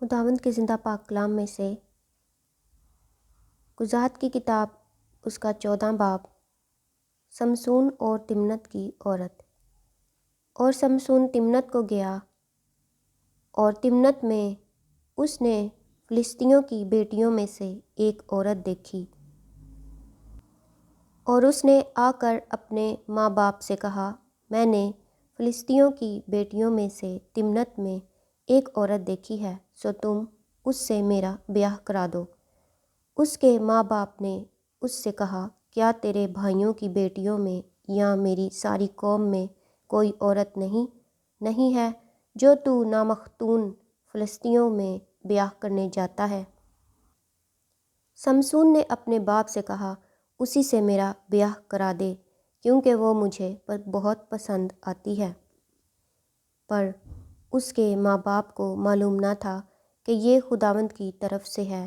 خداوند کے زندہ پاک کلام میں سے قضات کی کتاب اس کا 14 باب، سمسون اور تمنت کی عورت۔ اور سمسون تمنت کو گیا، اور تمنت میں اس نے فلسطینیوں کی بیٹیوں میں سے ایک عورت دیکھی، اور اس نے آ کر اپنے ماں باپ سے کہا، میں نے فلسطینیوں کی بیٹیوں میں سے تمنت میں ایک عورت دیکھی ہے، سو تم اس سے میرا بیاہ کرا دو۔ اس کے ماں باپ نے اس سے کہا، کیا تیرے بھائیوں کی بیٹیوں میں یا میری ساری قوم میں کوئی عورت نہیں ہے جو تو نامختون فلسطینیوں میں بیاہ کرنے جاتا ہے؟ سمسون نے اپنے باپ سے کہا، اسی سے میرا بیاہ کرا دے، کیونکہ وہ مجھے بہت پسند آتی ہے۔ پر اس کے ماں باپ کو معلوم نہ تھا کہ یہ خداوند کی طرف سے ہے،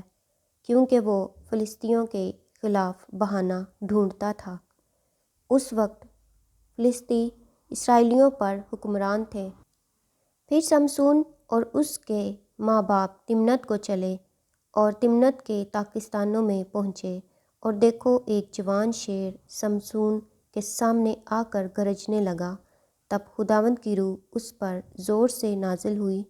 کیونکہ وہ فلسطینیوں کے خلاف بہانہ ڈھونڈتا تھا۔ اس وقت فلسطی اسرائیلیوں پر حکمران تھے۔ پھر سمسون اور اس کے ماں باپ تمنت کو چلے اور تمنت کے تاکستانوں میں پہنچے، اور دیکھو ایک جوان شیر سمسون کے سامنے آ کر گرجنے لگا۔ تب خداوند کی روح اس پر زور سے نازل ہوئی،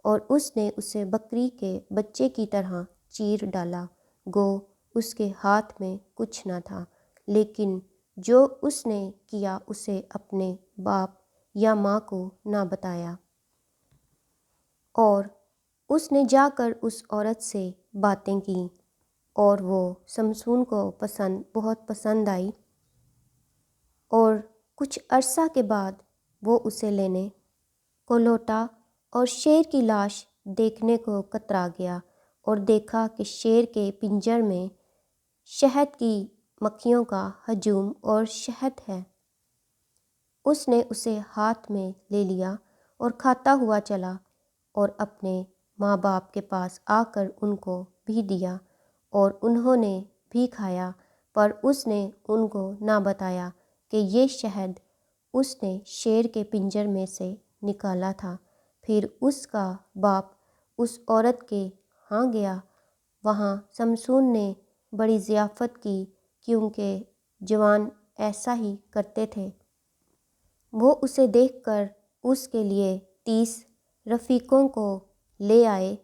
اور اس نے اسے بکری کے بچے کی طرح چیر ڈالا، گو اس کے ہاتھ میں کچھ نہ تھا، لیکن جو اس نے کیا اسے اپنے باپ یا ماں کو نہ بتایا۔ اور اس نے جا کر اس عورت سے باتیں کیں، اور وہ سمسون کو بہت پسند آئی، اور کچھ عرصہ کے بعد وہ اسے لینے کو لوٹا، اور شیر کی لاش دیکھنے کو کترا گیا، اور دیکھا کہ شیر کے پنجر میں شہد کی مکھیوں کا ہجوم اور شہد ہے۔ اس نے اسے ہاتھ میں لے لیا اور کھاتا ہوا چلا، اور اپنے ماں باپ کے پاس آ کر ان کو بھی دیا، اور انہوں نے بھی کھایا، پر اس نے ان کو نہ بتایا کہ یہ شہد اس نے شیر کے پنجر میں سے نکالا تھا۔ پھر اس کا باپ اس عورت کے ہاں گیا، وہاں سمسون نے بڑی ضیافت کی، کیونکہ جوان ایسا ہی کرتے تھے۔ وہ اسے دیکھ کر اس کے لیے 30 رفیقوں کو لے آئے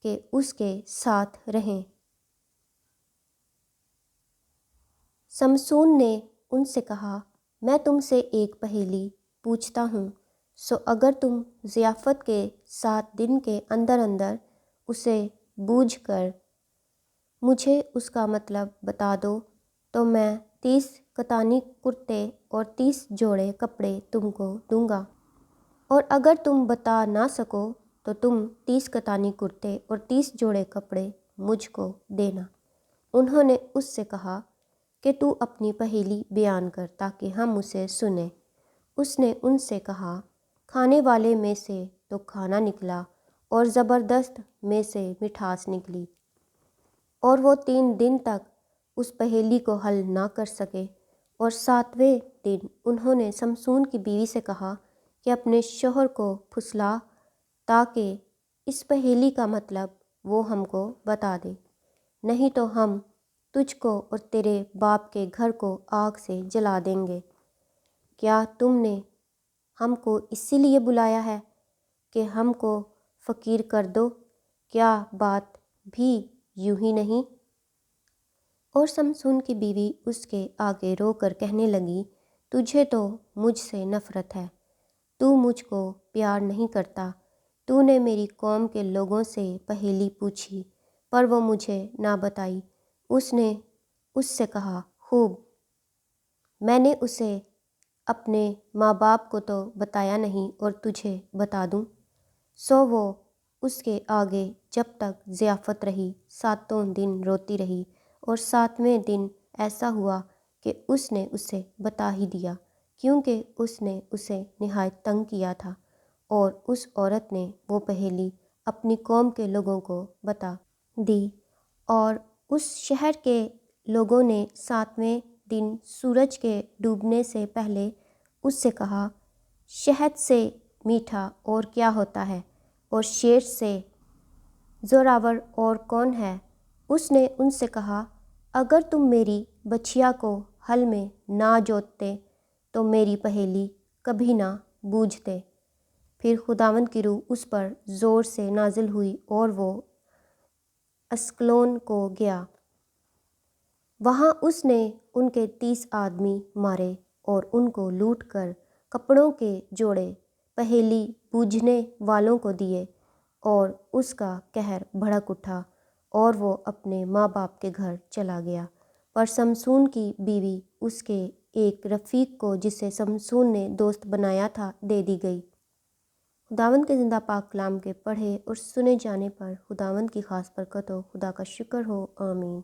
کہ اس کے ساتھ رہیں۔ سمسون نے ان سے کہا، میں تم سے ایک پہیلی پوچھتا ہوں، سو اگر تم ضیافت کے 7 دن کے اندر اسے بوجھ کر مجھے اس کا مطلب بتا دو، تو میں 30 کتانی کرتے اور 30 جوڑے کپڑے تم کو دوں گا۔ اور اگر تم بتا نہ سکو تو تم 30 کتانی کرتے اور 30 جوڑے کپڑے مجھ کو دینا۔ انہوں نے اس سے کہا کہ تو اپنی پہیلی بیان کر تاکہ ہم اسے سنیں۔ اس نے ان سے کہا، کھانے والے میں سے تو کھانا نکلا، اور زبردست میں سے مٹھاس نکلی، اور وہ 3 دن تک اس پہیلی کو حل نہ کر سکے۔ اور 7ویں دن انہوں نے سمسون کی بیوی سے کہا کہ اپنے شوہر کو پھسلا تاکہ اس پہیلی کا مطلب وہ ہم کو بتا دے، نہیں تو ہم تجھ کو اور تیرے باپ کے گھر کو آگ سے جلا دیں گے۔ کیا تم نے ہم کو اسی لیے بلایا ہے کہ ہم کو فقیر کر دو؟ کیا بات بھی یوں ہی نہیں؟ اور سمسون کی بیوی اس کے آگے رو کر کہنے لگی، تجھے تو مجھ سے نفرت ہے، تو مجھ کو پیار نہیں کرتا۔ تو نے میری قوم کے لوگوں سے پہیلی پوچھی، پر وہ مجھے نہ بتائی۔ اس نے اس سے کہا، خوب، میں نے اسے اپنے ماں باپ کو تو بتایا نہیں، اور تجھے بتا دوں۔ سو وہ اس کے آگے جب تک ضیافت رہی 7 دن روتی رہی، اور 7ویں دن ایسا ہوا کہ اس نے اسے بتا ہی دیا، کیونکہ اس نے اسے نہایت تنگ کیا تھا۔ اور اس عورت نے وہ پہیلی اپنی قوم کے لوگوں کو بتا دی، اور اس شہر کے لوگوں نے 7ویں دن سورج کے ڈوبنے سے پہلے اس سے کہا، شہد سے میٹھا اور کیا ہوتا ہے، اور شیر سے زوراور اور کون ہے؟ اس نے ان سے کہا، اگر تم میری بچھیا کو ہل میں نہ جوتتے تو میری پہیلی کبھی نہ بوجھتے۔ پھر خداوند کی روح اس پر زور سے نازل ہوئی اور وہ اسکلون کو گیا۔ وہاں اس نے ان کے 30 آدمی مارے اور ان کو لوٹ کر کپڑوں کے جوڑے پہیلی بوجھنے والوں کو دیے، اور اس کا قہر بھڑک اٹھا اور وہ اپنے ماں باپ کے گھر چلا گیا۔ پر سمسون کی بیوی اس کے ایک رفیق کو جسے سمسون نے دوست بنایا تھا دے دی گئی۔ خداوند کے زندہ پاک کلام کے پڑھے اور سنے جانے پر خداوند کی خاص برکت ہو۔ خدا کا شکر ہو، آمین۔